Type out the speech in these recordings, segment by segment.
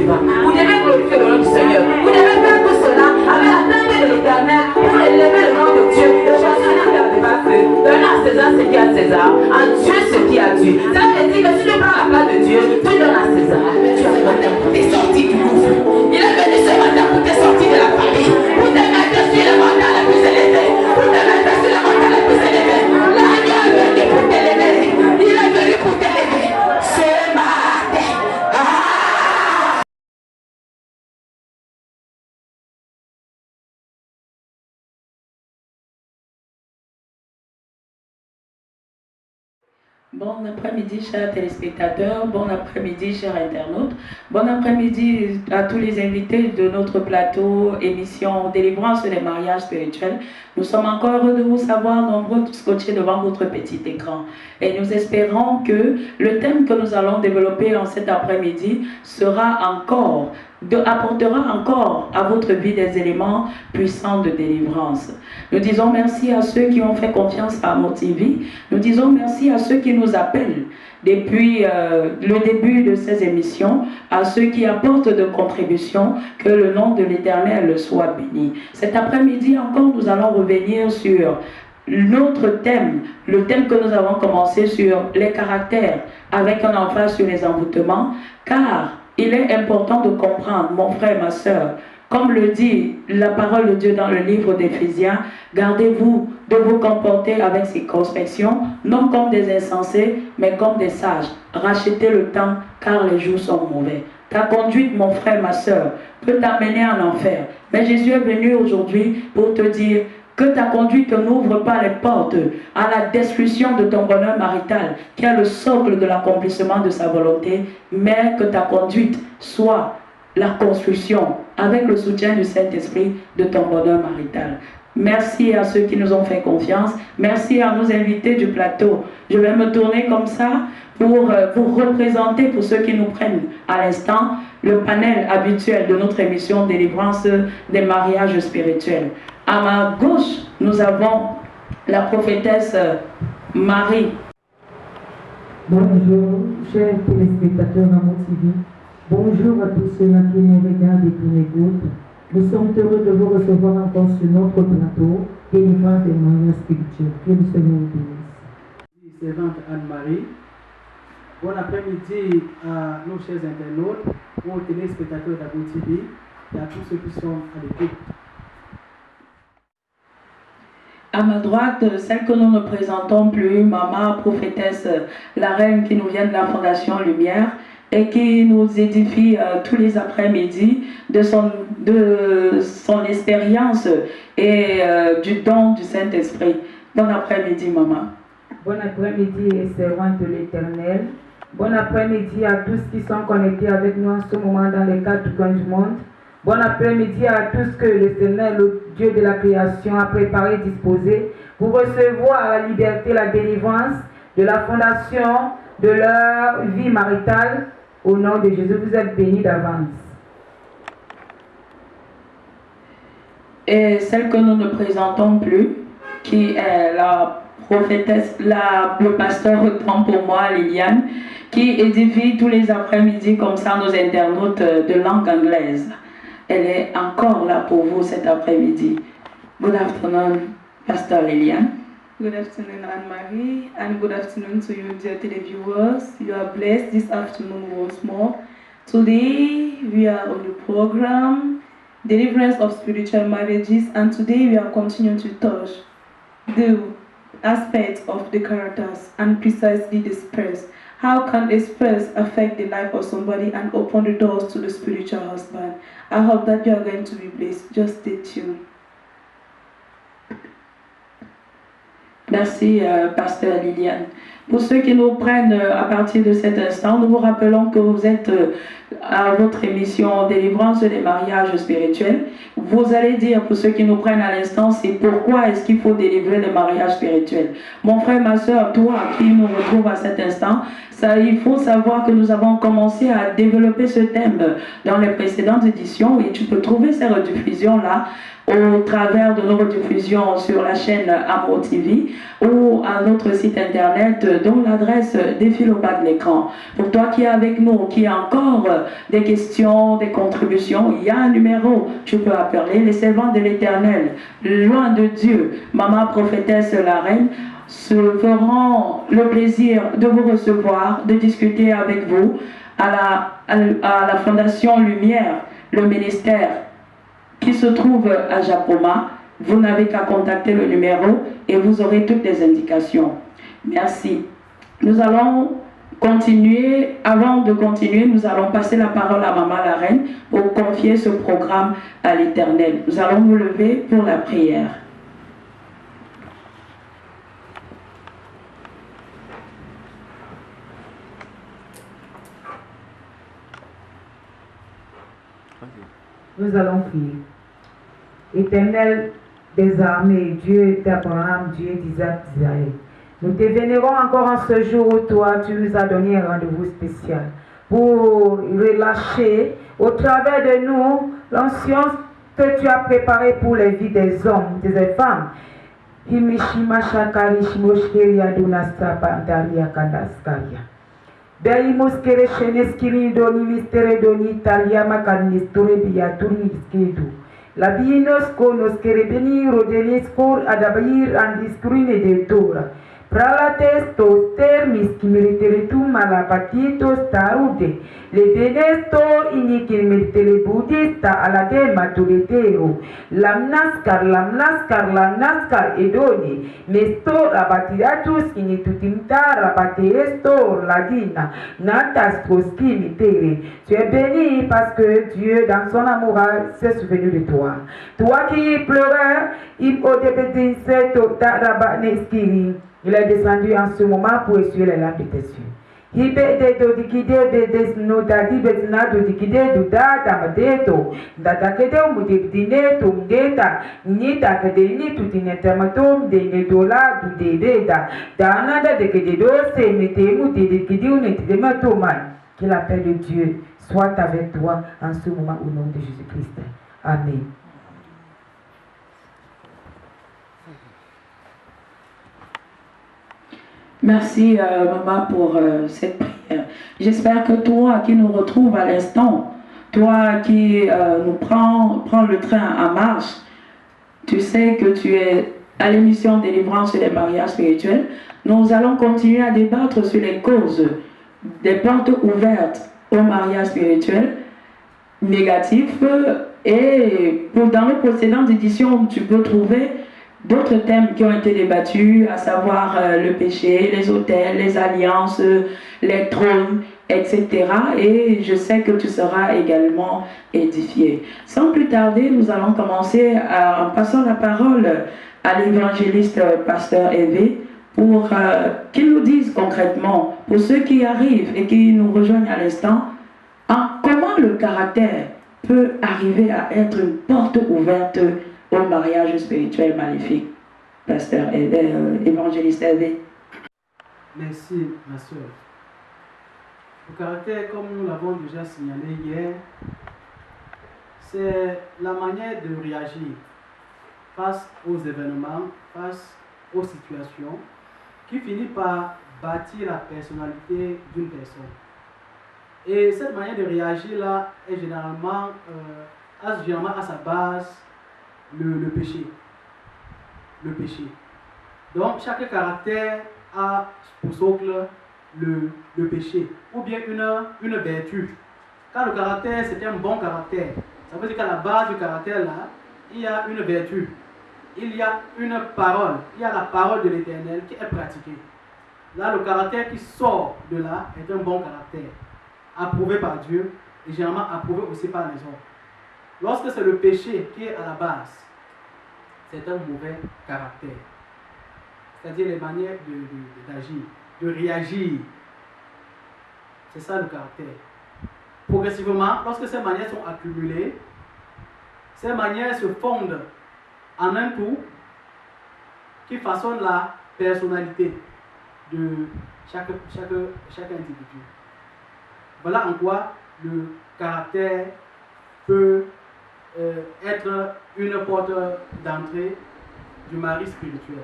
va. Vous devez glorifier le nom du Seigneur. Vous devez faire tout cela avec la tête de l'Éternel pour élever le nom de Dieu. Le chancelier n'a pas fait. Donne à César ce qui est à César, à Dieu ce qui est à Dieu. Ça veut dire que si tu prends la place de Dieu, tu donnes à César. Tu as donné pour tes sorties du gouffre. Il est venu ce matin pour tes sorties de la famille, pour te mettre sur le mandat le plus élevé, pour te mettre sur le mandat le plus élevé. L'agneau est venu pour t'élever. Il est venu pour t'élever. Ce matin. Bon après-midi, chers téléspectateurs, bon après-midi, chers internautes, bon après-midi à tous les invités de notre plateau émission Délivrance des mariages spirituels. Nous sommes encore heureux de vous savoir nombreux scotchés devant votre petit écran. Et nous espérons que le thème que nous allons développer en cet après-midi apportera encore à votre vie des éléments puissants de délivrance. Nous disons merci à ceux qui ont fait confiance à MoTV. Nous disons merci à ceux qui nous appellent depuis le début de ces émissions, à ceux qui apportent de contributions, que le nom de l'Éternel soit béni. Cet après-midi encore, nous allons revenir sur notre thème, le thème que nous avons commencé sur les caractères, avec un emphase sur les envoûtements, car il est important de comprendre, mon frère, ma soeur, comme le dit la parole de Dieu dans le livre d'Éphésiens, gardez-vous de vous comporter avec circonspection, non comme des insensés, mais comme des sages. Rachetez le temps, car les jours sont mauvais. Ta conduite, mon frère, ma soeur, peut t'amener en enfer. Mais Jésus est venu aujourd'hui pour te dire que ta conduite n'ouvre pas les portes à la destruction de ton bonheur marital, qui est le socle de l'accomplissement de sa volonté, mais que ta conduite soit la construction, avec le soutien du Saint-Esprit, de ton bonheur marital. Merci à ceux qui nous ont fait confiance. Merci à nos invités du plateau. Je vais me tourner comme ça pour vous représenter, pour ceux qui nous prennent à l'instant, le panel habituel de notre émission Délivrance des mariages spirituels. À ma gauche, nous avons la prophétesse Marie. Bonjour, chers téléspectateurs de MoTV. Bonjour à tous ceux-là qui nous regardent et qui nous écoutent. Nous sommes heureux de vous recevoir encore sur notre plateau, Délivrance des mariages spirituels. Que le Seigneur vous bénisse. Servante Anne-Marie. Bon après-midi à nos chers internautes, aux téléspectateurs d'MoTV et à tous ceux qui sont à l'écoute. À ma droite, celle que nous ne présentons plus, Maman Prophétesse, la reine qui nous vient de la Fondation Lumière et qui nous édifie tous les après-midi de son expérience et du don du Saint-Esprit. Bon après-midi, Maman. Bon après-midi, servante de l'Éternel. Bon après-midi à tous qui sont connectés avec nous en ce moment dans les quatre coins du monde. Bon après-midi à tous que le Seigneur, le Dieu de la création, a préparé, disposé pour recevoir la liberté, la délivrance de la fondation de leur vie maritale. Au nom de Jésus, vous êtes bénis d'avance. Et celle que nous ne présentons plus, qui est la prophétesse, le pasteur autant pour moi, Liliane, qui édifie tous les après-midi comme ça nos internautes de langue anglaise. Elle est encore là pour vous cet après-midi. Good afternoon, Pastor Liliane. Good afternoon, Anne-Marie, and good afternoon to you, dear televiewers. You are blessed this afternoon once more. Today, we are on the program, Deliverance of Spiritual Marriages, and today we are continuing to touch the aspects of the characters and precisely the spirits. How can a spirit affect the life of somebody and open the doors to the spiritual husband? I hope that you are going to be blessed. Just stay tuned. Merci, Pasteur Liliane. Pour ceux qui nous prennent à partir de cet instant, nous vous rappelons que vous êtes à votre émission Délivrance des mariages spirituels. Vous allez dire, pour ceux qui nous prennent à l'instant, c'est pourquoi est-ce qu'il faut délivrer les mariages spirituels. Mon frère, ma soeur, toi qui nous retrouves à cet instant, il faut savoir que nous avons commencé à développer ce thème dans les précédentes éditions et tu peux trouver ces rediffusions-là au travers de nos rediffusions sur la chaîne Amour TV ou à notre site internet dont l'adresse défile au bas de l'écran. Pour toi qui es avec nous, qui a encore des questions, des contributions, il y a un numéro, tu peux appeler les servants de l'Éternel, loin de Dieu, Maman Prophétesse la Reine, se feront le plaisir de vous recevoir, de discuter avec vous à la Fondation Lumière, le ministère qui se trouve à Japoma. Vous n'avez qu'à contacter le numéro et vous aurez toutes les indications. Merci. Nous allons continuer. Avant de continuer, nous allons passer la parole à Maman la Reine pour confier ce programme à l'Éternel. Nous allons nous lever pour la prière. Nous allons prier. Éternel des armées, Dieu d'Abraham, Dieu d'Isaac, d'Israël, nous te vénérons encore en ce jour où toi, tu nous as donné un rendez-vous spécial pour relâcher au travers de nous l'ancienne que tu as préparée pour les vies des hommes, des femmes. Himishima Shakari Shimoshkeria Dunasta Pandaria Kandaskaria. Daimus kere sheneskiri doni mistere doni talia makanistore biatuni skedu. La binos konos kere beni rodenis kor adabir andiskrine de tora. Pralates tos termis kimiriteritum malapatitos tarude. Le benestor inikimiritere budista alade matuletero. Lamnaskar edoni. Nestor abatiratus initutimta rabaterestor ladina. Natas proskimitere. Tu es béni parce que Dieu, dans son amour, s'est souvenu de toi. Toi qui pleurais, il odebedin seto tarabaneskiri. Il est descendu en ce moment pour essuyer les larmes de tes yeux. Hibe de dodikide bedes no dadi bedna dodikide duda damadeto dadakede mudebdine tumdeta nita kedeni tutinetamatum de nedola du debeda danada de kedose metemu de dikidune tidematoman. Que la paix de Dieu soit avec toi en ce moment au nom de Jésus-Christ. Amen. Merci Maman pour cette prière. J'espère que toi qui nous retrouves à l'instant, toi qui nous prends le train en marche, tu sais que tu es à l'émission Délivrance sur les mariages spirituels. Nous allons continuer à débattre sur les causes des portes ouvertes au mariage spirituel négatif et dans les précédentes éditions, tu peux trouver d'autres thèmes qui ont été débattus, à savoir le péché, les autels, les alliances, les trônes, etc. Et je sais que tu seras également édifié. Sans plus tarder, nous allons commencer en passant la parole à l'évangéliste pasteur Hervé pour qu'il nous dise concrètement, pour ceux qui arrivent et qui nous rejoignent à l'instant, comment le caractère peut arriver à être une porte ouverte au mariage spirituel magnifique. Pasteur évangéliste Hervé. Merci, ma soeur. Le caractère, comme nous l'avons déjà signalé hier, c'est la manière de réagir face aux événements, face aux situations, qui finit par bâtir la personnalité d'une personne. Et cette manière de réagir-là est généralement à sa base le péché. Le péché. Donc, chaque caractère a pour socle le péché, ou bien une vertu. Quand le caractère, c'est un bon caractère, ça veut dire qu'à la base du caractère, là, il y a une vertu. Il y a une parole. Il y a la parole de l'Éternel qui est pratiquée. Là, le caractère qui sort de là est un bon caractère, approuvé par Dieu et généralement approuvé aussi par les autres. Lorsque c'est le péché qui est à la base, c'est un mauvais caractère. C'est-à-dire les manières d'agir, de réagir. C'est ça le caractère. Progressivement, lorsque ces manières sont accumulées, ces manières se fondent en un tout qui façonne la personnalité de chaque individu. Voilà en quoi le caractère peut être une porte d'entrée du mari spirituel.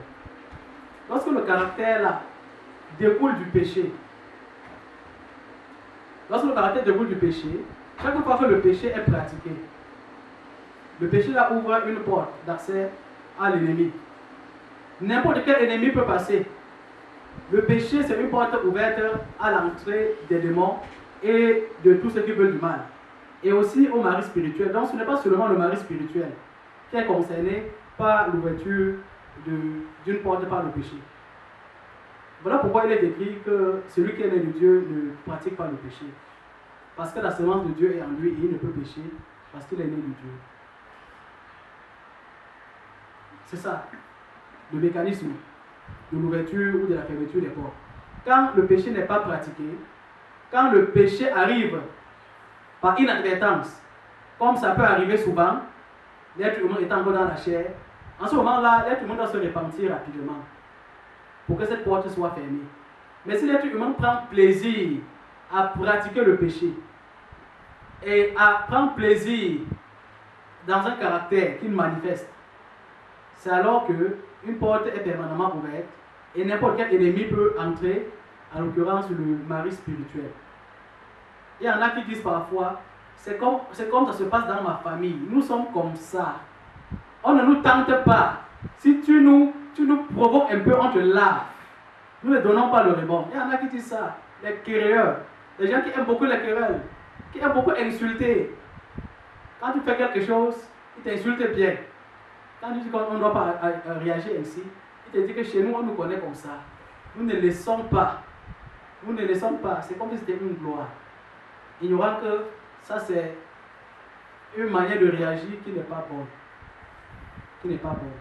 Lorsque le caractère là découle du péché, chaque fois que le péché est pratiqué, le péché là ouvre une porte d'accès à l'ennemi. N'importe quel ennemi peut passer. Le péché, c'est une porte ouverte à l'entrée des démons et de tous ceux qui veulent du mal. Et aussi au mari spirituel. Donc ce n'est pas seulement le mari spirituel qui est concerné par l'ouverture d'une porte par le péché. Voilà pourquoi il est écrit que celui qui est né de Dieu ne pratique pas le péché. Parce que la semence de Dieu est en lui et il ne peut pécher parce qu'il est né de Dieu. C'est ça, le mécanisme de l'ouverture ou de la fermeture des portes. Quand le péché n'est pas pratiqué, quand le péché arrive par inadvertance, comme ça peut arriver souvent, l'être humain étant encore dans la chair, en ce moment-là, l'être humain doit se repentir rapidement pour que cette porte soit fermée. Mais si l'être humain prend plaisir à pratiquer le péché et à prendre plaisir dans un caractère qu'il manifeste, c'est alors qu'une porte est permanemment ouverte et n'importe quel ennemi peut entrer, en l'occurrence le mari spirituel. Il y en a qui disent parfois, c'est comme ça se passe dans ma famille, nous sommes comme ça. On ne nous tente pas. Si tu nous provoques un peu, on te lave. Nous ne donnons pas le rebond. Il y en a qui disent ça, les querelleurs, les gens qui aiment beaucoup les querelles, qui aiment beaucoup insulter. Quand tu fais quelque chose, ils t'insultent bien. Quand tu dis qu'on ne doit pas réagir ainsi, il te dit que chez nous, on nous connaît comme ça. Nous ne laissons pas. Nous ne laissons pas. C'est comme si c'était une gloire. Ignorant que ça, c'est une manière de réagir qui n'est pas bonne. Qui n'est pas bonne.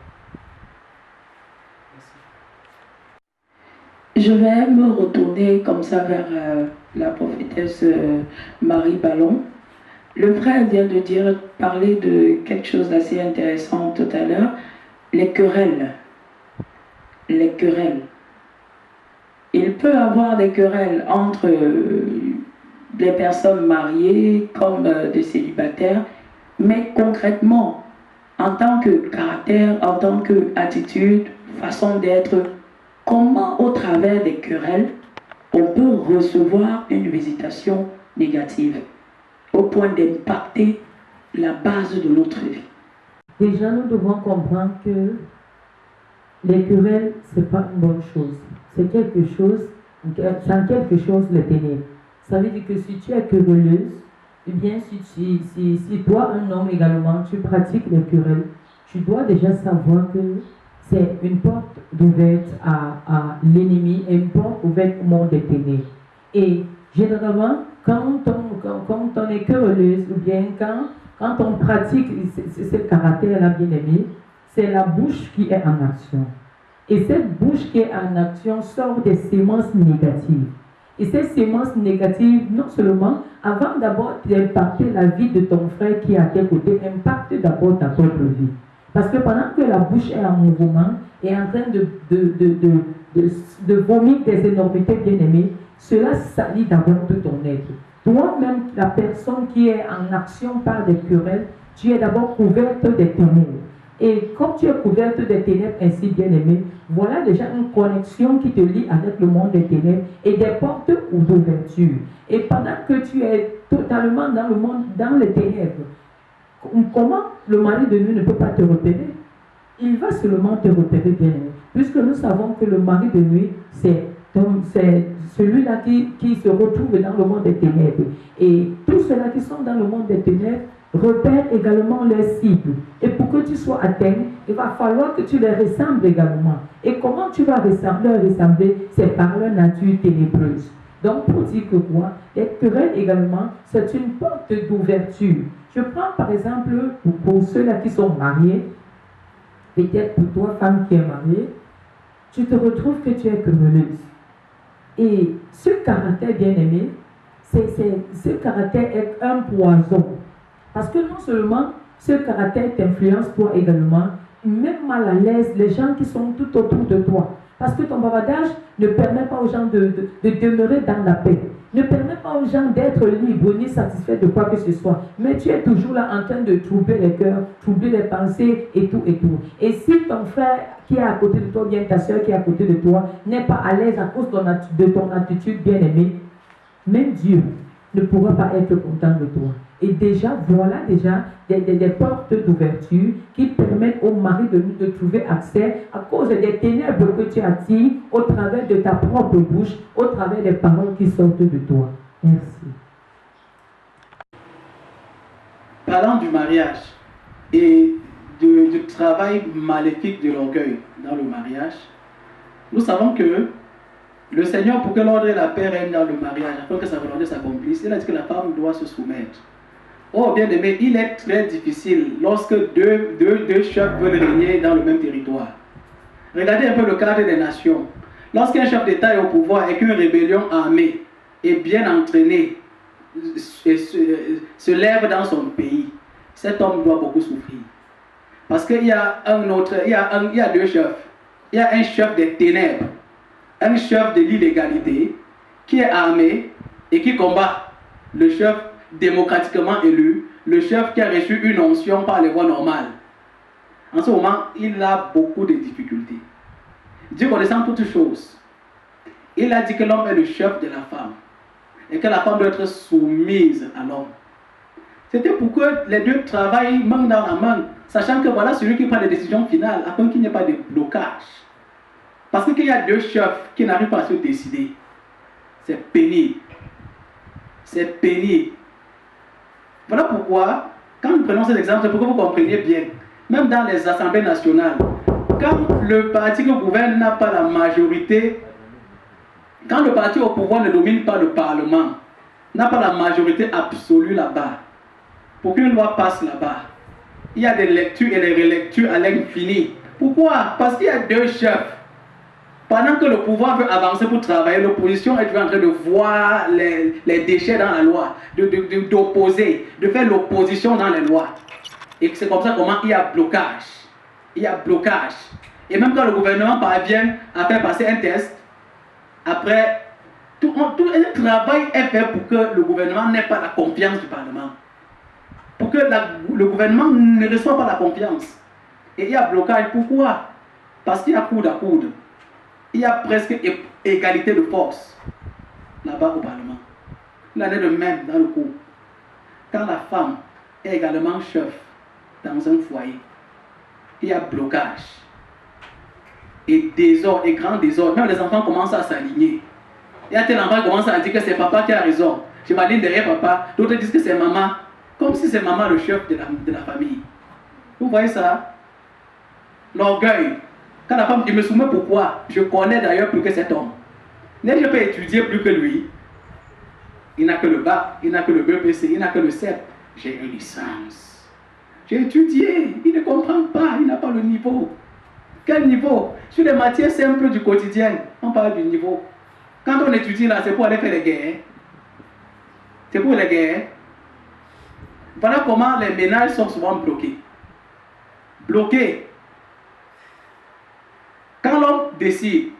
Merci. Je vais me retourner comme ça vers la prophétesse Marie Ballon. Le frère vient de parler de quelque chose d'assez intéressant tout à l'heure, les querelles. Les querelles. Il peut y avoir des querelles entre des personnes mariées comme des célibataires, mais concrètement, en tant que caractère, en tant qu'attitude, façon d'être, comment au travers des querelles, on peut recevoir une visitation négative au point d'impacter la base de notre vie. Déjà, nous devons comprendre que les querelles, ce n'est pas une bonne chose. C'est quelque chose, les ténèbres. Ça veut dire que si tu es querelleuse, ou bien si toi, un homme également, tu pratiques les querelles, tu dois déjà savoir que c'est une porte ouverte à l'ennemi et une porte ouverte au monde des ténèbres. Et généralement, quand on est querelleuse, ou bien quand on pratique ce caractère-là bien aimé, c'est la bouche qui est en action. Et cette bouche qui est en action sort des sémences négatives. Et ces sémences négatives, non seulement, avant d'abord d'impacter la vie de ton frère qui est à tes côtés, impacte d'abord ta propre vie. Parce que pendant que la bouche est en mouvement et en train de vomir des énormités bien-aimées, cela salit d'abord de ton être. Toi-même, la personne qui est en action par des querelles, tu es d'abord couverte des ténèbres. Et comme tu es couverte des ténèbres ainsi bien-aimé, voilà déjà une connexion qui te lie avec le monde des ténèbres et des portes d'ouverture. Et pendant que tu es totalement dans le monde, dans les ténèbres, comment le mari de nuit ne peut pas te repérer? Il va seulement te repérer bien-aimé. Puisque nous savons que le mari de nuit, c'est celui-là qui se retrouve dans le monde des ténèbres. Et tous ceux-là qui sont dans le monde des ténèbres repèrent également leurs cibles. Et pour que tu sois atteint, il va falloir que tu les ressembles également. Et comment tu vas ressembler, c'est par leur nature ténébreuse. Donc pour dire que quoi, les querelles également, c'est une porte d'ouverture. Je prends par exemple, pour ceux-là qui sont mariés, peut-être pour toi, femme qui est mariée, tu te retrouves que tu es querelleuse. Et ce caractère bien-aimé, ce caractère est un poison. Parce que non seulement ce caractère t'influence toi également, même mal à l'aise les gens qui sont tout autour de toi. Parce que ton bavardage ne permet pas aux gens de demeurer dans la paix. Ne permet pas aux gens d'être libres ni satisfaits de quoi que ce soit. Mais tu es toujours là en train de troubler les cœurs, troubler les pensées et tout et tout. Et si ton frère qui est à côté de toi, bien ta soeur qui est à côté de toi, n'est pas à l'aise à cause de ton attitude bien-aimée, même Dieu ne pourra pas être content de toi. Et déjà, voilà déjà des portes d'ouverture qui permettent au mari de trouver accès à cause des ténèbres que tu attires au travers de ta propre bouche, au travers des paroles qui sortent de toi. Merci. Parlant du mariage et du travail maléfique de l'orgueil dans le mariage, nous savons que le Seigneur, pour que l'ordre et la paix règnent dans le mariage, afin que sa volonté s'accomplisse, il a dit que la femme doit se soumettre. Oh, bien aimé, il est très difficile lorsque deux chefs veulent régner dans le même territoire. Regardez un peu le cadre des nations. Lorsqu'un chef d'État est au pouvoir et qu'une rébellion armée et bien entraînée se lève dans son pays, cet homme doit beaucoup souffrir. Parce qu'il y a il y a deux chefs. Il y a un chef des ténèbres, un chef de l'illégalité qui est armé et qui combat le chef démocratiquement élu, le chef qui a reçu une onction par les voies normales. En ce moment, il a beaucoup de difficultés. Dieu connaissant toutes choses, il a dit que l'homme est le chef de la femme et que la femme doit être soumise à l'homme. C'était pour que les deux travaillent main dans la main, sachant que voilà celui qui prend les décisions finales, afin qu'il n'y ait pas de blocage. Parce qu'il y a deux chefs qui n'arrivent pas à se décider. C'est pénible. C'est pénible. Voilà pourquoi, quand nous prenons cet exemple, c'est pour que vous compreniez bien, même dans les assemblées nationales, quand le parti qui gouverne n'a pas la majorité, quand le parti au pouvoir ne domine pas le Parlement, n'a pas la majorité absolue là-bas, pour qu'une loi passe là-bas, il y a des lectures et des relectures à l'infini. Pourquoi? Parce qu'il y a deux chefs. Pendant que le pouvoir veut avancer pour travailler, l'opposition est en train de voir les déchets dans la loi, d'opposer, de faire l'opposition dans les lois. Et c'est comme ça comment il y a blocage. Il y a blocage. Et même quand le gouvernement parvient à faire passer un test, après, tout un travail est fait pour que le gouvernement n'ait pas la confiance du Parlement. Pour que le gouvernement ne reçoive pas la confiance. Et il y a blocage. Pourquoi? Parce qu'il y a coude à coude. Il y a presque égalité de force là-bas au Parlement. Il en est de même dans le couple. Quand la femme est également chef dans un foyer, il y a blocage. Et désordre, et grand désordre. Même les enfants commencent à s'aligner. Il y a tel enfant qui commence à dire que c'est papa qui a raison. Je m'aligne derrière papa. D'autres disent que c'est maman. Comme si c'est maman le chef de la famille. Vous voyez ça? L'orgueil. Quand la femme dit, je me soumets pourquoi? Je connais d'ailleurs plus que cet homme. Mais je peux étudier plus que lui. Il n'a que le bac, il n'a que le BPC, il n'a que le CEP. J'ai une licence. J'ai étudié, il ne comprend pas, il n'a pas le niveau. Quel niveau? Sur les matières simples du quotidien, on parle du niveau. Quand on étudie là, c'est pour aller faire les guerres. C'est pour les guerres. Voilà comment les ménages sont souvent bloqués. Bloqués. Quand l'homme décide,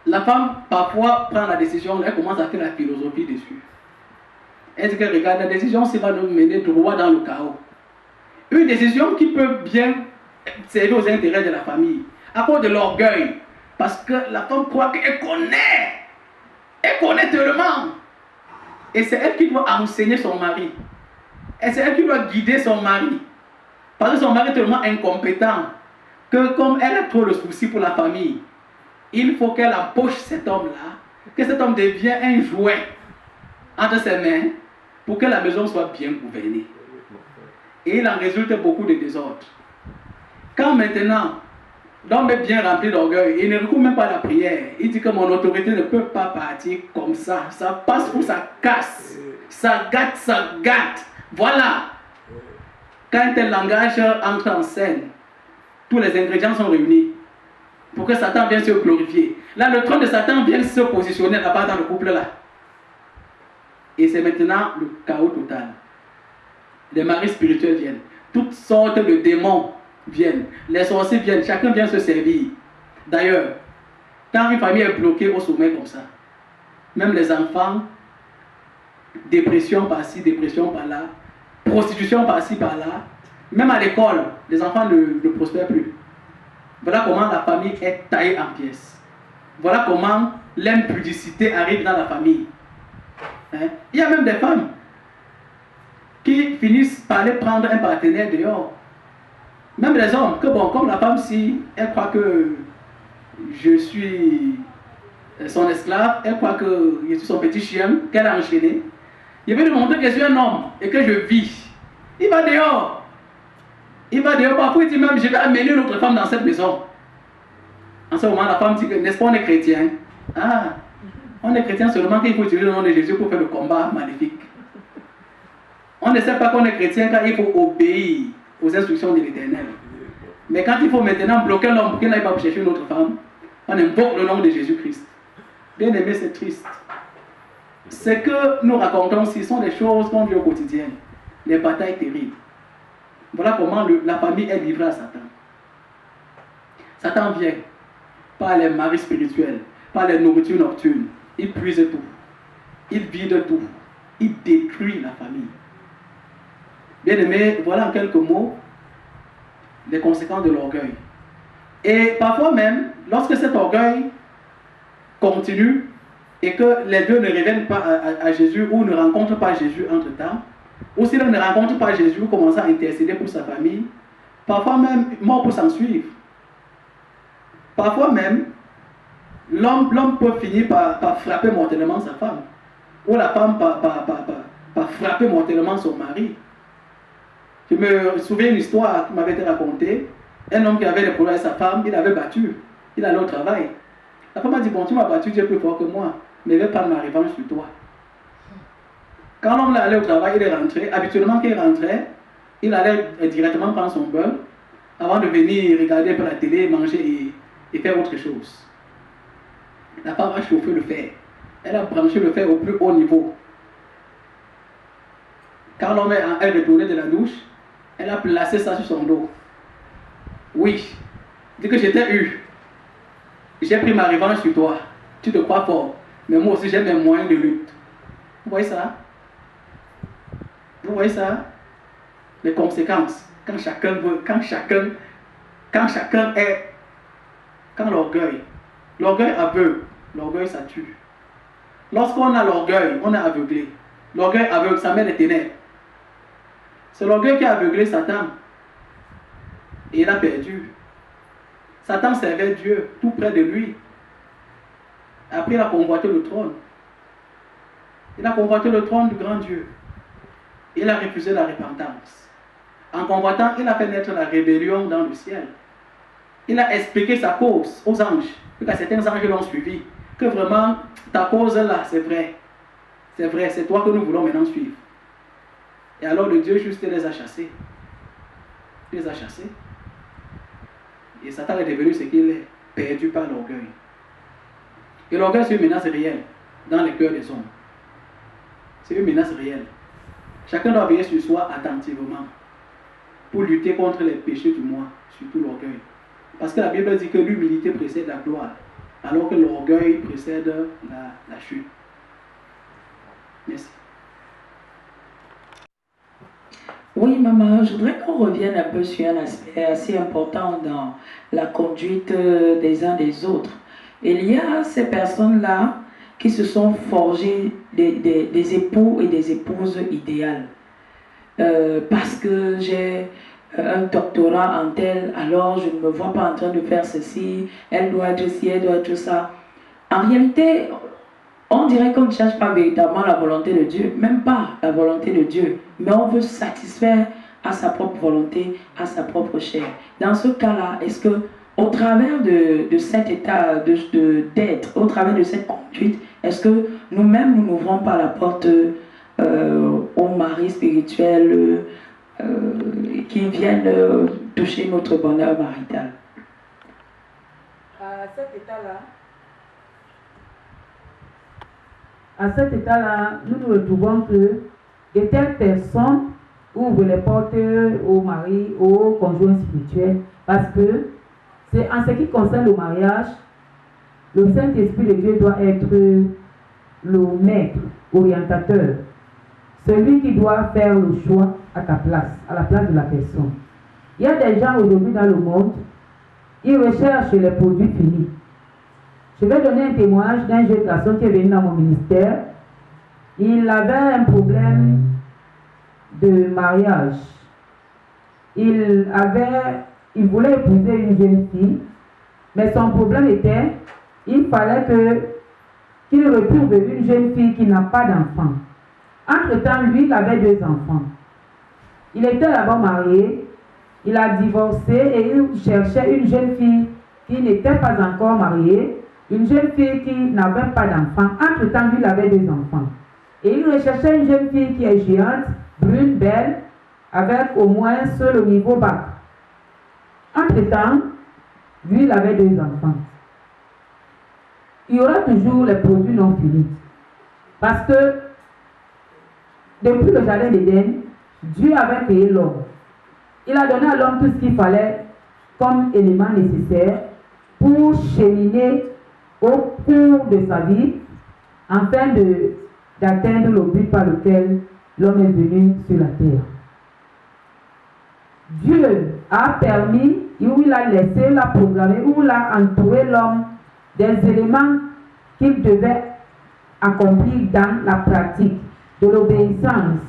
la femme parfois prend la décision, elle commence à faire la philosophie dessus. Elle dit que regarde, la décision, ça va nous mener droit dans le chaos. Une décision qui peut bien servir aux intérêts de la famille, à cause de l'orgueil. Parce que la femme croit qu'elle connaît. Elle connaît tellement. Et c'est elle qui doit enseigner son mari. Et c'est elle qui doit guider son mari. Parce que son mari est tellement incompétent que comme elle a trop de soucis pour la famille, il faut qu'elle empoche cet homme-là, que cet homme devienne un jouet entre ses mains pour que la maison soit bien gouvernée. Et il en résulte beaucoup de désordre. Quand maintenant, l'homme est bien rempli d'orgueil, il ne recourt même pas à la prière. Il dit que mon autorité ne peut pas partir comme ça. Ça passe ou ça casse. Ça gâte, ça gâte. Voilà. Quand un tel langage entre en scène, tous les ingrédients sont réunis pour que Satan vienne se glorifier. Là, le trône de Satan vient se positionner là-bas dans le couple-là. Et c'est maintenant le chaos total. Les maris spirituels viennent. Toutes sortes de démons viennent. Les sorciers viennent. Chacun vient se servir. D'ailleurs, quand une famille est bloquée au sommet comme ça, même les enfants, dépression par-ci, dépression par-là, prostitution par-ci, par-là, même à l'école, les enfants ne prospèrent plus. Voilà comment la famille est taillée en pièces. Voilà comment l'impudicité arrive dans la famille. Hein? Il y a même des femmes qui finissent par aller prendre un partenaire dehors. Même les hommes, que bon, comme la femme, si elle croit que je suis son esclave, elle croit que je suis son petit chien, qu'elle a enchaîné. Je vais lui montrer que je suis un homme et que je vis. Il va dehors. Il va dehors, parfois il dit même, je vais amener une autre femme dans cette maison. En ce moment, la femme dit que, n'est-ce pas, on est chrétien. Ah, on est chrétien seulement qu'il faut utiliser le nom de Jésus pour faire le combat maléfique. On ne sait pas qu'on est chrétien car il faut obéir aux instructions de l'Éternel. Mais quand il faut maintenant bloquer l'homme pour qu'il n'aille pas chercher une autre femme, on invoque le nom de Jésus-Christ. Bien aimé, c'est triste. Ce que nous racontons ici sont des choses qu'on vit au quotidien. Les batailles terribles. Voilà comment la famille est livrée à Satan. Satan vient par les maris spirituels, par les nourritures nocturnes. Il puise tout. Il vide tout. Il détruit la famille. Bien aimé, voilà en quelques mots les conséquences de l'orgueil. Et parfois même, lorsque cet orgueil continue et que les deux ne reviennent pas à Jésus ou ne rencontrent pas Jésus entre-temps, ou si l'on ne rencontre pas Jésus, commence à intercéder pour sa famille, parfois même mort pour s'en suivre. Parfois même, l'homme peut finir par frapper mortellement sa femme, ou la femme par frapper mortellement son mari. Je me souviens d'une histoire qui m'avait été racontée. Un homme qui avait des problèmes avec sa femme, il avait battu. Il allait au travail. La femme a dit, bon, tu m'as battu, tu es plus fort que moi, mais je vais prendre ma revanche sur toi. Quand l'homme allait au travail, il est rentré. Habituellement, quand il rentrait, il allait directement prendre son beurre avant de venir regarder par la télé, manger et faire autre chose. La femme a chauffé le fer. Elle a branché le fer au plus haut niveau. Quand l'homme est retourné de la douche, elle a placé ça sur son dos. Oui, dit que j'étais eu. J'ai pris ma revanche sur toi. Tu te crois fort. Mais moi aussi, j'ai mes moyens de lutte. Vous voyez ça? Vous voyez ça? Les conséquences. Quand chacun veut, quand l'orgueil aveugle, l'orgueil ça tue. Lorsqu'on a l'orgueil, on est aveuglé. L'orgueil aveugle, ça met les ténèbres. C'est l'orgueil qui a aveuglé Satan. Et il a perdu. Satan servait Dieu tout près de lui. Après, il a convoité le trône. Il a convoité le trône du grand Dieu. Il a refusé la repentance. En convoitant, il a fait naître la rébellion dans le ciel. Il a expliqué sa cause aux anges. Que certains anges l'ont suivi. Que vraiment, ta cause là, c'est vrai. C'est vrai, c'est toi que nous voulons maintenant suivre. Et alors le Dieu juste les a chassés. Il les a chassés. Et Satan est devenu ce qu'il est, perdu par l'orgueil. Et l'orgueil, c'est une menace réelle dans les cœurs des hommes. C'est une menace réelle. Chacun doit veiller sur soi attentivement pour lutter contre les péchés du moi, surtout l'orgueil. Parce que la Bible dit que l'humilité précède la gloire, alors que l'orgueil précède la chute. Merci. Oui, maman, je voudrais qu'on revienne un peu sur un aspect assez important dans la conduite des uns des autres. Il y a ces personnes-là qui se sont forgées des époux et des épouses idéales. Parce que j'ai un doctorat en tel, alors je ne me vois pas en train de faire ceci, elle doit être ci, elle doit être ça. En réalité, on dirait qu'on ne cherche pas véritablement la volonté de Dieu, même pas la volonté de Dieu, mais on veut satisfaire à sa propre volonté, à sa propre chair. Dans ce cas-là, est-ce que au travers de cet état d'être, au travers de cette conduite, est-ce que nous-mêmes nous n'ouvrons pas la porte aux maris spirituels qui viennent toucher notre bonheur marital? À cet état-là, nous nous retrouvons que de telles personnes ouvrent les portes au mari, au conjoint spirituel, parce que c'est en ce qui concerne le mariage, le Saint-Esprit de Dieu doit être le maître, orientateur, celui qui doit faire le choix à ta place, à la place de la personne. Il y a des gens aujourd'hui dans le monde, ils recherchent les produits finis. Je vais donner un témoignage d'un jeune garçon qui est venu dans mon ministère. Il avait un problème de mariage. Il voulait épouser une jeune fille, mais son problème était, il fallait qu'il retrouve une jeune fille qui n'a pas d'enfant. Entre-temps, lui, il avait 2 enfants. Il était d'abord marié, il a divorcé et il cherchait une jeune fille qui n'était pas encore mariée, une jeune fille qui n'avait pas d'enfant. Entre-temps, lui, il avait 2 enfants. Et il recherchait une jeune fille qui est géante, brune, belle, avec au moins le niveau bac. Entre-temps, lui, il avait 2 enfants. Il y aura toujours les produits non finis. Parce que depuis le jardin d'Éden, Dieu avait créé l'homme. Il a donné à l'homme tout ce qu'il fallait comme élément nécessaire pour cheminer au cours de sa vie afin d'atteindre le but par lequel l'homme est venu sur la terre. Dieu a permis, où il a laissé, il a programmé, où il a entouré l'homme des éléments qu'il devait accomplir dans la pratique de l'obéissance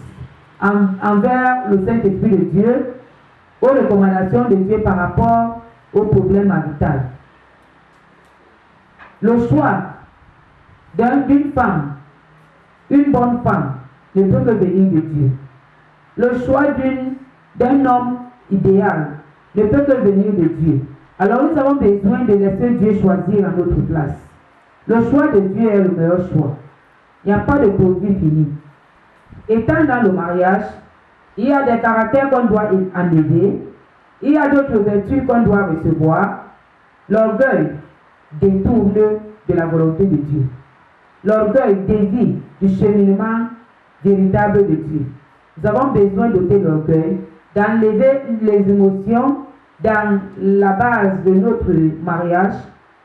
envers le Saint-Esprit de Dieu, aux recommandations de Dieu par rapport aux problèmes habitants. Le choix d'une femme, une bonne femme, ne peut que venir de Dieu. Le choix d'un homme idéal ne peut que venir de Dieu. Alors nous avons besoin de laisser Dieu choisir à notre place. Le choix de Dieu est le meilleur choix. Il n'y a pas de produit fini. Étant dans le mariage, il y a des caractères qu'on doit enlever, il y a d'autres vertus qu'on doit recevoir. L'orgueil détourne de la volonté de Dieu. L'orgueil dévie du cheminement véritable de Dieu. Nous avons besoin d'ôter l'orgueil, d'enlever les émotions dans la base de notre mariage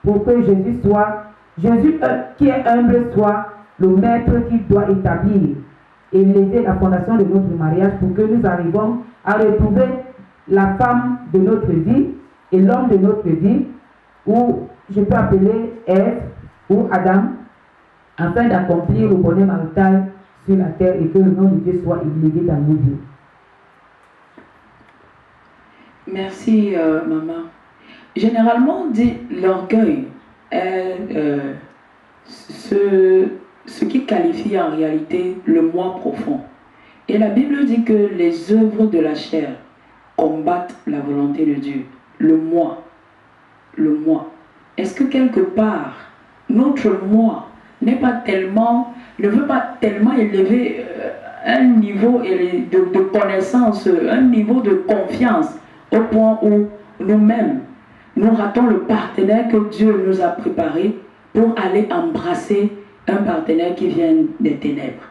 pour que Jésus qui est humble soit le maître qui doit établir et lever la fondation de notre mariage pour que nous arrivions à retrouver la femme de notre vie et l'homme de notre vie, ou je peux appeler Ève ou Adam, afin d'accomplir le bonheur marital sur la terre et que le nom de Dieu soit élevé dans nos vies. Merci, maman. Généralement, on dit l'orgueil est ce qui qualifie en réalité le moi profond. Et la Bible dit que les œuvres de la chair combattent la volonté de Dieu. Le moi. Le moi. Est-ce que quelque part, notre moi ne veut pas tellement élever un niveau de connaissance, un niveau de confiance, au point où nous-mêmes, nous ratons le partenaire que Dieu nous a préparé pour aller embrasser un partenaire qui vient des ténèbres.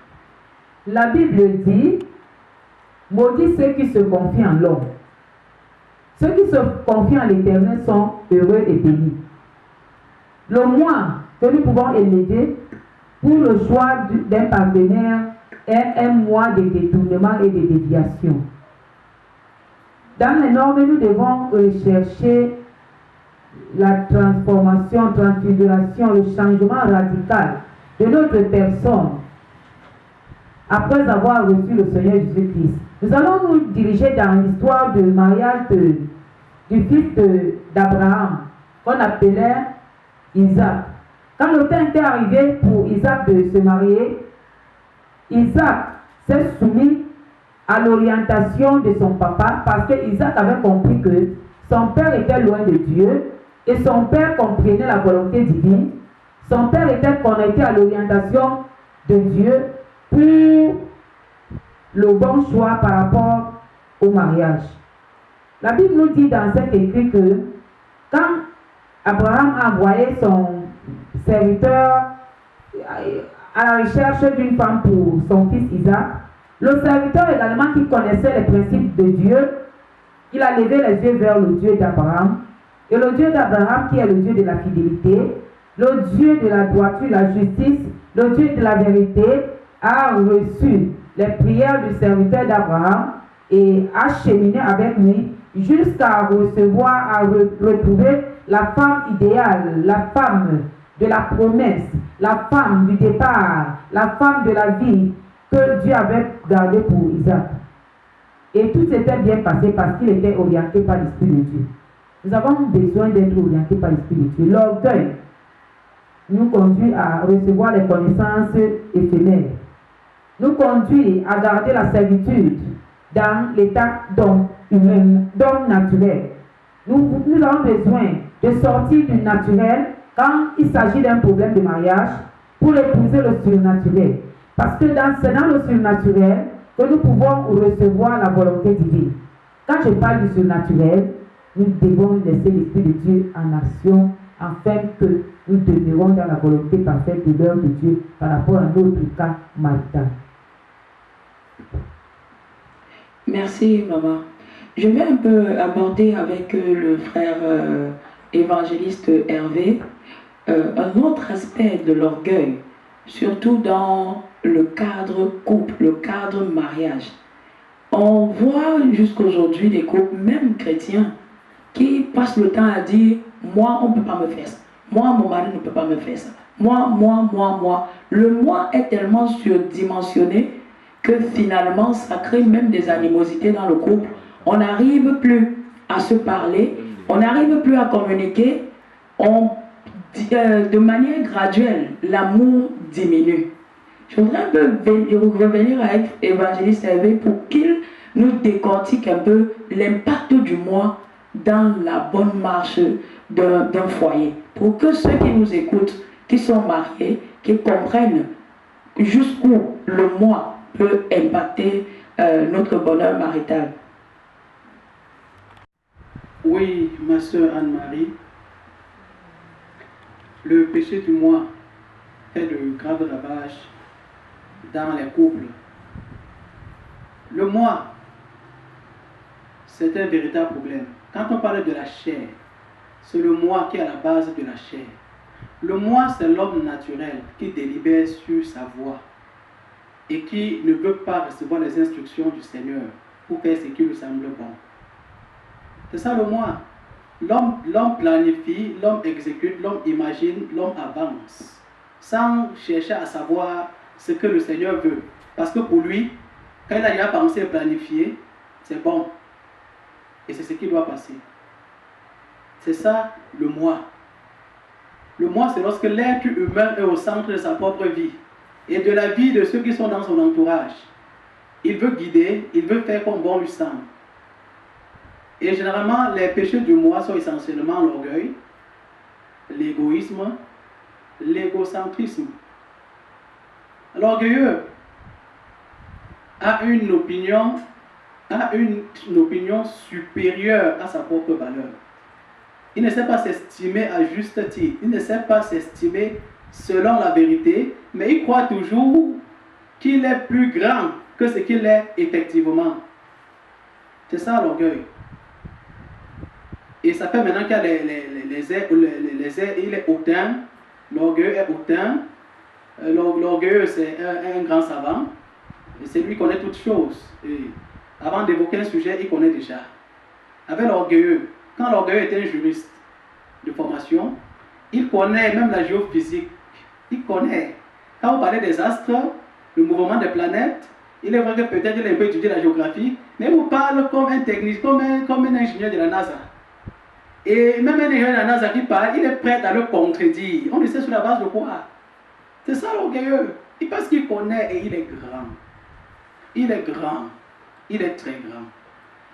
La Bible dit, maudit ceux qui se confient en l'homme. Ceux qui se confient en l'Éternel sont heureux et bénis. Le moi que nous pouvons élever pour le choix d'un partenaire est un moi de détournement et de déviation. Dans les normes, nous devons rechercher la transformation, transfiguration, le changement radical de notre personne après avoir reçu le Seigneur Jésus-Christ. Nous allons nous diriger dans l'histoire du mariage du fils d'Abraham, qu'on appelait Isaac. Quand le temps était arrivé pour Isaac de se marier, Isaac s'est soumis à l'orientation de son papa parce que Isaac avait compris que son père était loin de Dieu et son père comprenait la volonté divine. Son père était connecté à l'orientation de Dieu pour le bon choix par rapport au mariage. La Bible nous dit dans cet écrit que quand Abraham a envoyé son serviteur à la recherche d'une femme pour son fils Isaac, le serviteur également qui connaissait les principes de Dieu, il a levé les yeux vers le Dieu d'Abraham Et le Dieu d'Abraham, qui est le Dieu de la fidélité, le Dieu de la droiture, la justice, le Dieu de la vérité, a reçu les prières du serviteur d'Abraham et a cheminé avec lui jusqu'à recevoir, à retrouver la femme idéale, la femme de la promesse, la femme du départ, la femme de la vie que Dieu avait gardée pour Isaac. Et tout s'était bien passé parce qu'il était orienté par l'Esprit de Dieu. Nous avons besoin d'être orientés par l'Esprit de Dieu. L'orgueil nous conduit à recevoir les connaissances éphémères, nous conduit à garder la servitude dans l'état d'homme humain, d'homme naturel. Nous avons besoin de sortir du naturel quand il s'agit d'un problème de mariage pour épouser le surnaturel. Parce que c'est dans le surnaturel que nous pouvons recevoir la volonté divine. Quand je parle du surnaturel, nous devons laisser l'Esprit de Dieu en action afin que nous demeurons dans la volonté parfaite de l'œuvre de Dieu par rapport à notre cas marital. Merci, maman. Je vais un peu aborder avec le frère évangéliste Hervé un autre aspect de l'orgueil, surtout dans le cadre couple, le cadre mariage. On voit jusqu'aujourd'hui des couples, même chrétiens, qui passent le temps à dire « moi, on ne peut pas me faire ça. Moi, mon mari ne peut pas me faire ça. Moi. » Le « moi » est tellement surdimensionné que finalement, ça crée même des animosités dans le couple. On n'arrive plus à se parler, on n'arrive plus à communiquer. De manière graduelle, l'amour diminue. Je voudrais un peu revenir avec Évangéliste Hervé pour qu'il nous décortique un peu l'impact du moi dans la bonne marche d'un foyer. Pour que ceux qui nous écoutent, qui sont mariés, qui comprennent jusqu'où le moi peut impacter notre bonheur marital. Oui, ma soeur Anne-Marie, le péché du moi fait de graves ravages dans les couples. Le moi, c'est un véritable problème. Quand on parle de la chair, c'est le moi qui est à la base de la chair. Le moi, c'est l'homme naturel qui délibère sur sa voie et qui ne veut pas recevoir les instructions du Seigneur pour faire ce qui lui semble bon. C'est ça le moi. L'homme planifie, l'homme exécute, l'homme imagine, l'homme avance, sans chercher à savoir ce que le Seigneur veut. Parce que pour lui, quand il a déjà pensé et planifié, c'est bon. Et c'est ce qui doit passer. C'est ça le moi. Le moi, c'est lorsque l'être humain est au centre de sa propre vie et de la vie de ceux qui sont dans son entourage. Il veut guider, il veut faire comme bon lui semble. Et généralement, les péchés du moi sont essentiellement l'orgueil, l'égoïsme, l'égocentrisme. L'orgueilleux a une opinion supérieure à sa propre valeur. Il ne sait pas s'estimer à juste titre. Il ne sait pas s'estimer selon la vérité, mais il croit toujours qu'il est plus grand que ce qu'il est effectivement. C'est ça l'orgueil. Et ça fait maintenant qu'il y a les airs, il est hautain, l'orgueil est hautain, l'orgueil c'est un grand savant, et c'est lui qui connaît toutes choses. Et avant d'évoquer un sujet, il connaît déjà. Avec l'orgueilleux, quand l'orgueilleux est un juriste de formation, il connaît même la géophysique, il connaît. Quand vous parlez des astres, le mouvement des planètes, il est vrai que peut-être il a un peu étudié la géographie, mais il vous parle comme un technicien, comme un ingénieur de la NASA. Et même un ingénieur de la NASA qui parle, il est prêt à le contredire. On le sait sur la base de quoi? C'est ça l'orgueilleux. Il pense qu'il connaît et il est grand. Il est grand. Il est très grand.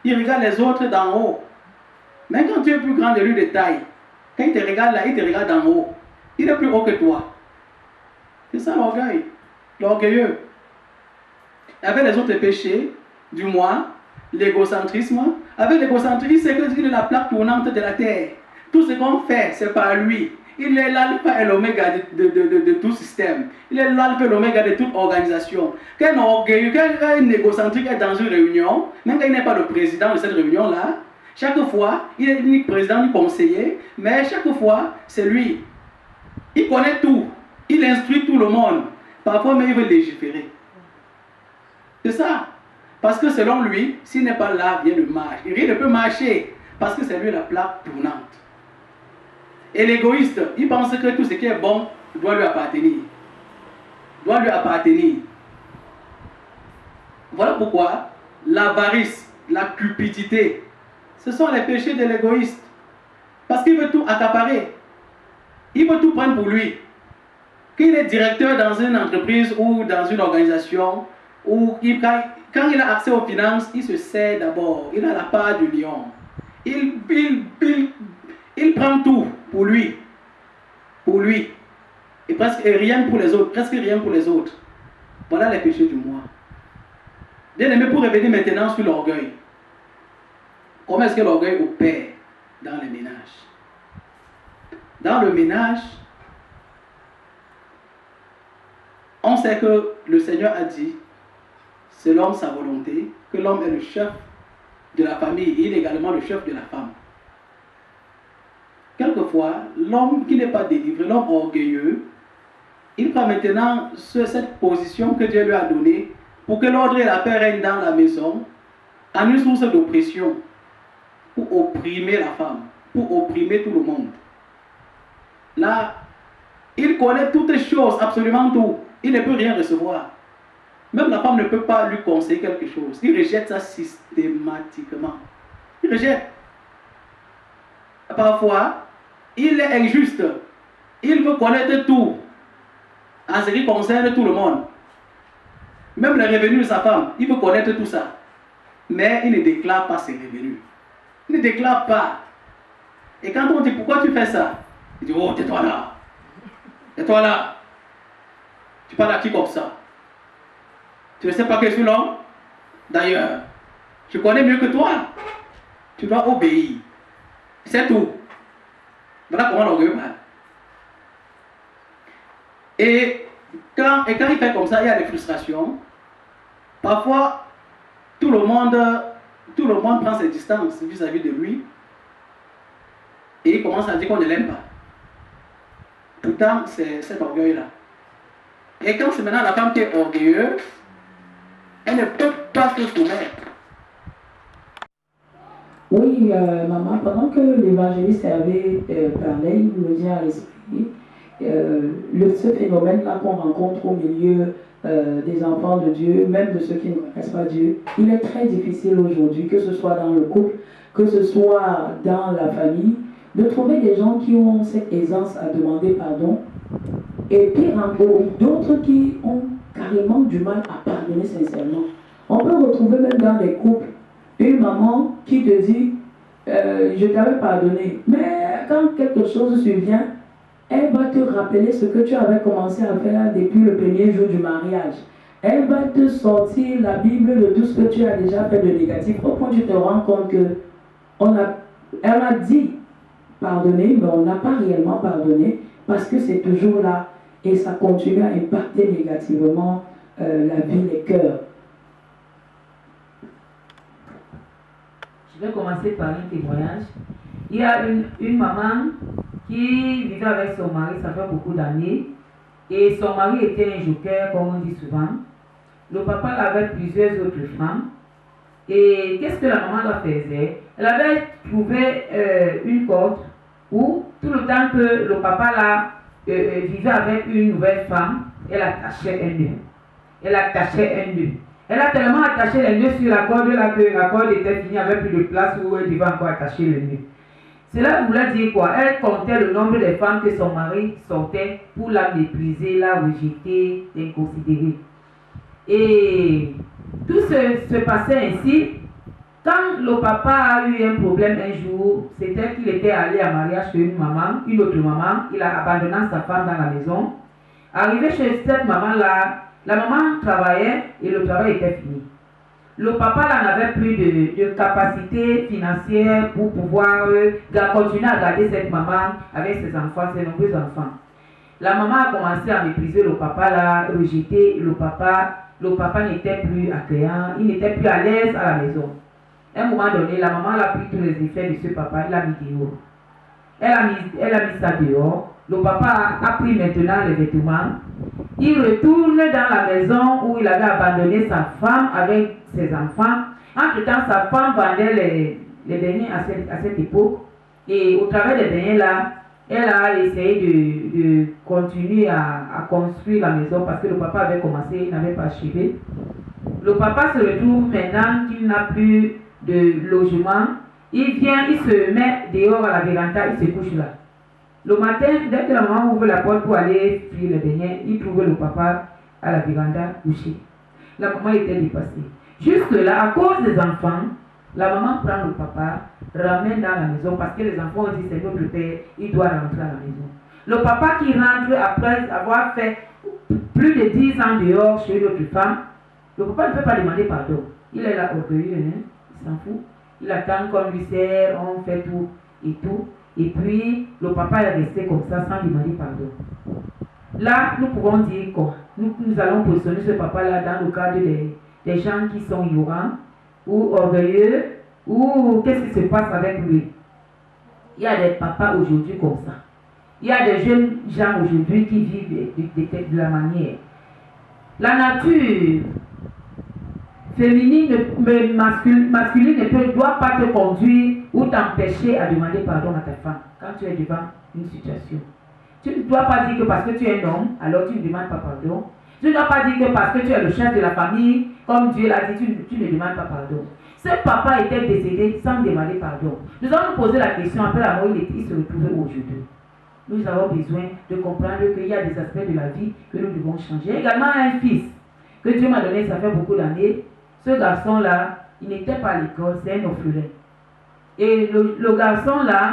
Il regarde les autres d'en haut. Mais quand tu es plus grand de lui de taille, quand il te regarde là, il te regarde d'en haut. Il est plus haut que toi. C'est ça l'orgueil. L'orgueilleux. Avec les autres péchés du moi, l'égocentrisme. Avec l'égocentrisme, c'est qu'il est la plaque tournante de la terre. Tout ce qu'on fait, c'est par lui. Il est l'alpha et l'oméga de tout système. Il est l'alpha et l'oméga de toute organisation. Quand un orgueilleux, quand un égocentrique est dans une réunion, même quand il n'est pas le président de cette réunion-là, Chaque fois, il est ni président ni conseiller, mais chaque fois, c'est lui. Il connaît tout. Il instruit tout le monde. Parfois, mais il veut légiférer. C'est ça. Parce que selon lui, s'il n'est pas là, rien ne marche. Rien ne peut marcher. Parce que c'est lui la plaque tournante. Et l'égoïste, il pense que tout ce qui est bon doit lui appartenir. Doit lui appartenir. Voilà pourquoi l'avarice, la cupidité, ce sont les péchés de l'égoïste. Parce qu'il veut tout accaparer. Il veut tout prendre pour lui. Qu'il est directeur dans une entreprise ou dans une organisation, ou quand il a accès aux finances, il se sert d'abord. Il a la part du lion. Il prend tout pour lui. Pour lui. Et presque rien pour les autres. Presque rien pour les autres. Voilà les péchés du moi. Bien aimé, pour revenir maintenant sur l'orgueil. Comment est-ce que l'orgueil opère dans les ménages? Dans le ménage, on sait que le Seigneur a dit, selon sa volonté, que l'homme est le chef de la famille et il est également le chef de la femme. Quelquefois, l'homme qui n'est pas délivré, l'homme orgueilleux, il prend maintenant cette position que Dieu lui a donnée pour que l'ordre et la paix règnent dans la maison en une source d'oppression pour opprimer la femme, pour opprimer tout le monde. Là, il connaît toutes les choses, absolument tout. Il ne peut rien recevoir. Même la femme ne peut pas lui conseiller quelque chose. Il rejette ça systématiquement. Il rejette. Parfois, il est injuste. Il veut connaître tout en ce qui concerne tout le monde. Même les revenus de sa femme, il veut connaître tout ça. Mais il ne déclare pas ses revenus. Il ne déclare pas. Et quand on dit pourquoi tu fais ça, il dit oh, tais-toi là. Tais-toi là. Tu parles à qui comme ça? Tu ne sais pas que je suis l'homme? D'ailleurs, je connais mieux que toi. Tu dois obéir. C'est tout. Voilà comment l'orgueil parle. Et quand il fait comme ça, il y a des frustrations. Parfois, tout le monde prend ses distances vis-à-vis de lui. Et il commence à dire qu'on ne l'aime pas. Pourtant, c'est cet orgueil-là. Et quand c'est maintenant la femme qui est orgueilleuse, elle ne peut pas se soumettre. Oui, maman, pendant que l'évangéliste avait parlé, il me vient à l'esprit ce phénomène-là qu'on rencontre au milieu des enfants de Dieu, même de ceux qui ne connaissent pas Dieu. Il est très difficile aujourd'hui, que ce soit dans le couple, que ce soit dans la famille, de trouver des gens qui ont cette aisance à demander pardon. Et pire encore, d'autres qui ont carrément du mal à pardonner sincèrement. On peut retrouver même dans des couples une maman qui te dit je t'avais pardonné, mais quand quelque chose survient, elle va te rappeler ce que tu avais commencé à faire depuis le premier jour du mariage. Elle va te sortir la Bible de tout ce que tu as déjà fait de négatif, au point où tu te rends compte que elle a dit pardonner, mais on n'a pas réellement pardonné parce que c'est toujours là et ça continue à impacter négativement la vie, les cœurs. Je vais commencer par un témoignage. Il y a une maman qui vivait avec son mari, ça fait beaucoup d'années, et son mari était un joker, comme on dit souvent. Le papa avait plusieurs autres femmes. Et qu'est-ce que la maman faisait? Elle avait trouvé une corde où, tout le temps que le papa vivait avec une nouvelle femme, elle attachait un nœud. Elle attachait un nœud. Elle a tellement attaché les nœuds sur la corde là que la corde était finie, avec plus de place où elle devait encore attacher le nœud. Cela voulait dire quoi? Elle comptait le nombre de femmes que son mari sortait pour la mépriser, la rejeter, l'inconsidérer. Et tout se passait ainsi. Quand le papa a eu un problème un jour, c'était qu'il était allé à mariage chez une autre maman. Il a abandonné sa femme dans la maison. Arrivé chez cette maman-là, la maman travaillait et le travail était fini. Le papa n'avait plus de capacité financière pour pouvoir continuer à garder cette maman avec ses enfants, ses nombreux enfants. La maman a commencé à mépriser le papa, rejeter le papa. Le papa n'était plus accueillant, il n'était plus à l'aise à la maison. À un moment donné, la maman a pris tous les effets de ce papa, elle l'a mis dehors. Elle a mis ça dehors. Le papa a pris maintenant les vêtements. Il retourne dans la maison où il avait abandonné sa femme avec ses enfants. Entre-temps, sa femme vendait les beignets à cette époque. Et au travers des beignets là, elle a essayé de continuer à construire la maison parce que le papa avait commencé, il n'avait pas achevé. Le papa se retrouve maintenant qu'il n'a plus de logement. Il vient, il se met dehors à la véranda, il se couche là. Le matin, dès que la maman ouvre la porte pour aller frire les beignets, il trouve le papa à la véranda couché. La maman était dépassée. Jusque là, à cause des enfants, la maman prend le papa, ramène dans la maison parce que les enfants ont dit c'est notre père, il doit rentrer à la maison. Le papa qui rentre après avoir fait plus de 10 ans dehors chez l'autre femme, le papa ne peut pas demander pardon. Il est là orgueilleux, hein? Il s'en fout. Il attend qu'on lui sert, on fait tout et tout. Et puis, le papa est resté comme ça sans demander pardon. Là, nous pouvons dire quoi? Nous allons positionner ce papa-là dans le cadre des gens qui sont ignorants ou orgueilleux, ou qu'est-ce qui se passe avec lui? Il y a des papas aujourd'hui comme ça. Il y a des jeunes gens aujourd'hui qui vivent de la manière. La nature féminine, masculine ne doit pas te conduire ou t'empêcher à demander pardon à ta femme quand tu es devant une situation. Tu ne dois pas dire que parce que tu es un homme, alors tu ne demandes pas pardon. Tu ne dois pas dire que parce que tu es le chef de la famille, comme Dieu l'a dit, tu ne demandes pas pardon. Ce papa était décédé sans demander pardon. Nous allons nous poser la question après la mort, il se retrouvait aujourd'hui. Nous avons besoin de comprendre qu'il y a des aspects de la vie que nous devons changer. Également un fils que Dieu m'a donné, ça fait beaucoup d'années. Ce garçon-là, il n'était pas à l'école, c'est un orphelin. Et le garçon-là,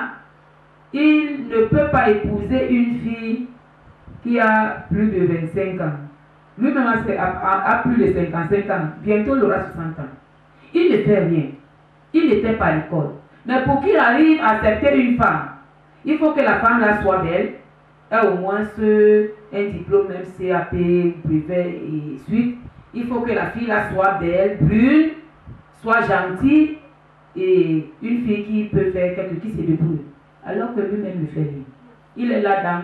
il ne peut pas épouser une fille qui a plus de 25 ans. Lui-même a plus de 55 ans. Bientôt, il aura 60 ans. Il ne fait rien. Il n'était pas à l'école. Mais pour qu'il arrive à accepter une femme, il faut que la femme-là soit belle, ait au moins un diplôme, même CAP, brevet et suite. Il faut que la fille-là soit belle, brune, soit gentille et une fille qui peut faire quelque chose qui se débrouille. Alors que lui-même le fait lui. Il est là dans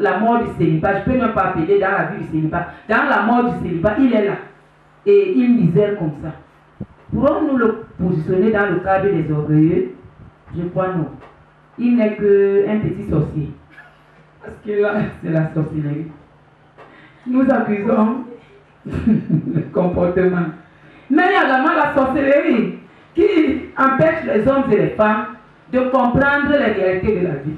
la mort du célibat. Je ne peux même pas appeler dans la vie du célibat. Dans la mort du célibat, il est là. Et il misère comme ça. Pourrons-nous le positionner dans le cadre des orgueilleux? Je crois non. Il n'est qu'un petit sorcier. Parce que là, c'est la sorcellerie. Nous accusons le comportement. Mais il y a également la sorcellerie qui empêche les hommes et les femmes de comprendre les réalités de la vie.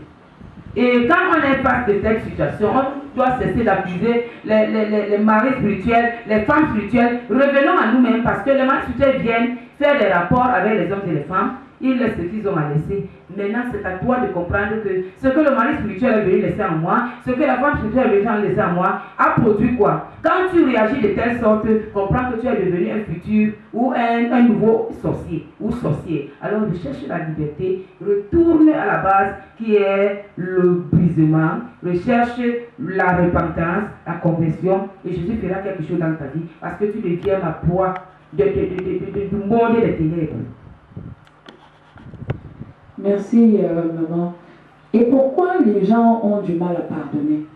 Et quand on est face de cette situation, on doit cesser d'accuser les maris spirituels, les femmes spirituelles. Revenons à nous-mêmes parce que les maris spirituels viennent faire des rapports avec les hommes et les femmes. Ils laissent ce qu'ils ont à laisser. Maintenant, c'est à toi de comprendre que ce que le mari spirituel est venu laisser en moi, ce que la femme spirituelle est venue laisser en moi, a produit quoi? Quand tu réagis de telle sorte, comprends que tu es devenu un futur ou un nouveau sorcier ou sorcière. Alors, recherche la liberté, retourne à la base qui est le brisement, recherche la repentance, la conversion, et Jésus fera quelque chose dans ta vie parce que tu deviens la proie du monde des ténèbres. Merci, maman. Et pourquoi les gens ont du mal à pardonner?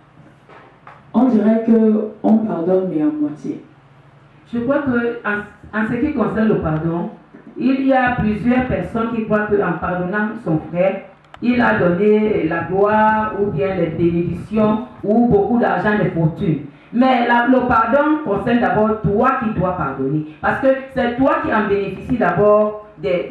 On dirait qu'on pardonne, mais à moitié. Je crois qu'en ce qui concerne le pardon, il y a plusieurs personnes qui croient qu'en pardonnant son frère, il a donné la gloire ou bien les bénédictions ou beaucoup d'argent, de fortune. Mais le pardon concerne d'abord toi qui dois pardonner. Parce que c'est toi qui en bénéficies d'abord des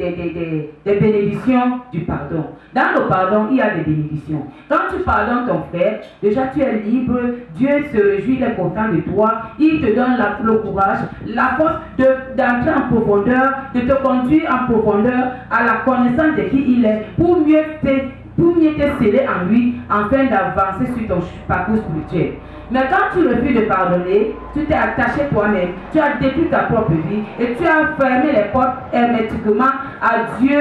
bénédictions du pardon. Dans le pardon, il y a des bénédictions. Quand tu pardonnes ton frère, déjà tu es libre, Dieu se réjouit, il est content de toi, il te donne le courage, la force d'entrer en profondeur, de te conduire en profondeur à la connaissance de qui il est, pour mieux te sceller en lui, afin d'avancer sur ton parcours spirituel. Mais quand tu refuses de pardonner, tu t'es attaché toi-même, tu as détruit ta propre vie et tu as fermé les portes hermétiquement à Dieu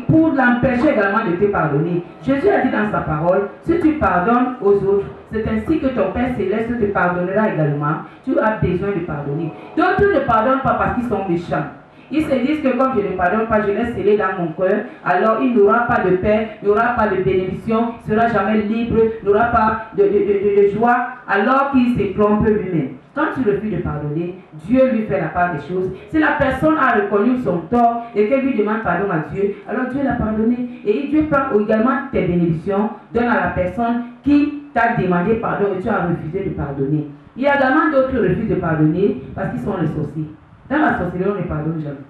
pour l'empêcher également de te pardonner. Jésus a dit dans sa parole, si tu pardonnes aux autres, c'est ainsi que ton Père Céleste te pardonnera également. Tu as besoin de pardonner. D'autres ne pardonnent pas parce qu'ils sont méchants. Ils se disent que comme je ne pardonne pas, je laisse sceller dans mon cœur, alors il n'aura pas de paix, il n'aura pas de bénédiction, il ne sera jamais libre, il n'aura pas de joie, alors qu'il se trompe lui-même. Quand tu refuses de pardonner, Dieu lui fait la part des choses. Si la personne a reconnu son tort et qu'elle lui demande pardon à Dieu, alors Dieu l'a pardonné. Et Dieu prend également tes bénédictions, donne à la personne qui t'a demandé pardon et tu as refusé de pardonner. Il y a également d'autres qui refusent de pardonner parce qu'ils sont les sorciers. Dans la sorcellerie, on ne pardonne jamais.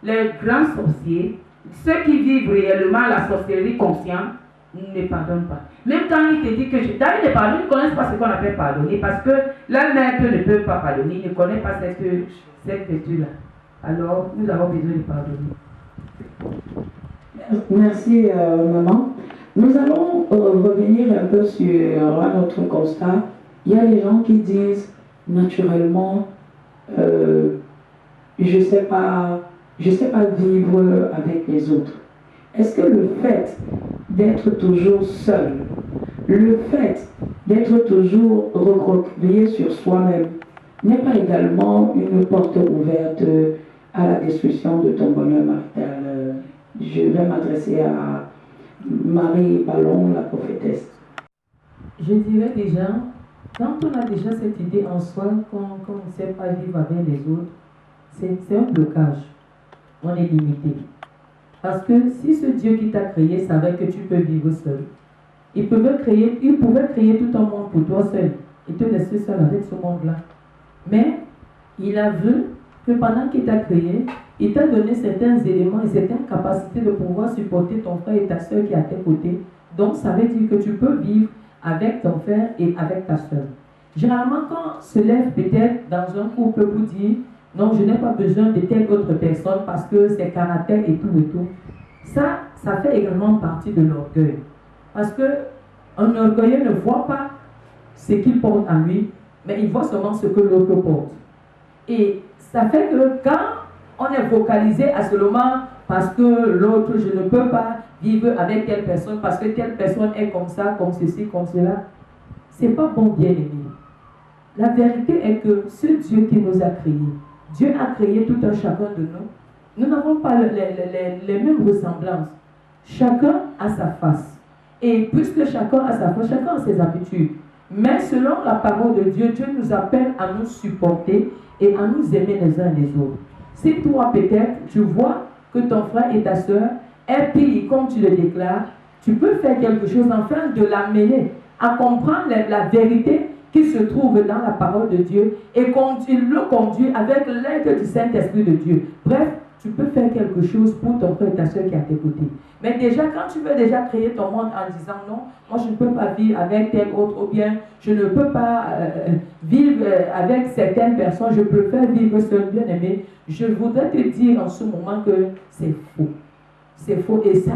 Les grands sorciers, ceux qui vivent réellement la sorcellerie consciente, ne pardonnent pas. Même quand il te dit que d'ailleurs les pardons, ils ne connaissent pas ce qu'on appelle pardonner parce que leur maître ne peut pas pardonner, ils ne connaissent pas cette vertu-là. Alors, nous avons besoin de pardonner. Merci, maman. Nous allons revenir un peu sur notre constat. Il y a des gens qui disent naturellement, je sais pas vivre avec les autres. Est-ce que le fait d'être toujours seul, le fait d'être toujours recroquevillé sur soi-même, n'est pas également une porte ouverte à la destruction de ton bonheur marital? Je vais m'adresser à Marie Ballon, la prophétesse. Je dirais déjà, quand on a déjà cette idée en soi, qu'on ne sait pas vivre avec les autres, c'est un blocage. On est limité. Parce que si ce Dieu qui t'a créé savait que tu peux vivre seul, il pouvait créer tout un monde pour toi seul et te laisser seul avec ce monde-là. Mais il a vu que pendant qu'il t'a créé, il t'a donné certains éléments et certaines capacités de pouvoir supporter ton frère et ta soeur qui est à tes côtés. Donc ça veut dire que tu peux vivre avec ton frère et avec ta soeur. Généralement, quand se lève peut-être dans un couple pour dire non, je n'ai pas besoin de telle autre personne parce que c'est caractère et tout, ça fait également partie de l'orgueil. Parce qu'un orgueilleux ne voit pas ce qu'il porte en lui, mais il voit seulement ce que l'autre porte. Et ça fait que quand on est focalisé à ce moment parce que l'autre, je ne peux pas vivre avec telle personne parce que telle personne est comme ça, comme ceci, comme cela, c'est pas bon, bien aimé. La vérité est que ce Dieu qui nous a créés, Dieu a créé tout un chacun de nous. Nous n'avons pas les mêmes ressemblances. Chacun a sa face. Et puisque chacun a sa face, chacun a ses habitudes. Mais selon la parole de Dieu, Dieu nous appelle à nous supporter et à nous aimer les uns les autres. Si toi, peut-être, tu vois que ton frère et ta soeur est pire, comme tu le déclares, tu peux faire quelque chose afin de l'amener à comprendre la vérité qui se trouve dans la parole de Dieu et le conduire avec l'aide du Saint-Esprit de Dieu. Bref, tu peux faire quelque chose pour ton frère et ta soeur qui est à tes côtés. Mais déjà, quand tu veux déjà créer ton monde en disant non, moi je ne peux pas vivre avec tel autre, ou bien je ne peux pas vivre avec certaines personnes, je préfère vivre seul, bien aimé, je voudrais te dire en ce moment que c'est faux. C'est faux et ça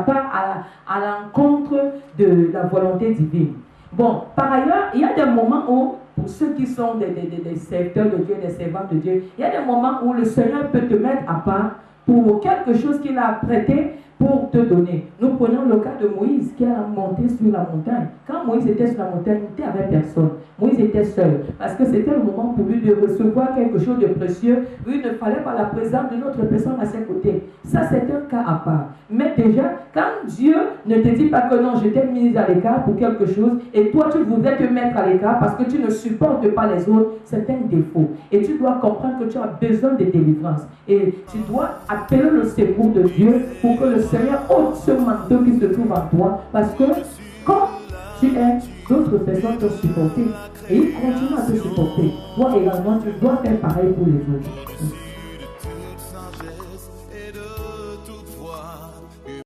part à l'encontre de la volonté divine. Bon, par ailleurs, il y a des moments où, pour ceux qui sont des serviteurs de Dieu, des servants de Dieu, il y a des moments où le Seigneur peut te mettre à part pour quelque chose qu'il a prêté pour te donner. Nous prenons le cas de Moïse qui a monté sur la montagne. Quand Moïse était sur la montagne, il n'était avec personne. Moïse était seul parce que c'était le moment pour lui de recevoir quelque chose de précieux. Il ne fallait pas la présence d'une autre personne à ses côtés. Ça, c'est un cas à part. Mais déjà, quand Dieu ne te dit pas que non, je t'ai mis à l'écart pour quelque chose et toi, tu voudrais te mettre à l'écart parce que tu ne supportes pas les autres, c'est un défaut. Et tu dois comprendre que tu as besoin de délivrance. Et tu dois appeler le secours de Dieu pour que le Seigneur ôte ce manteau qui se trouve en toi. Parce que quand tu es, d'autres personnes te supporter. Et ils continuent à te supporter. Toi également, tu dois faire pareil pour les autres.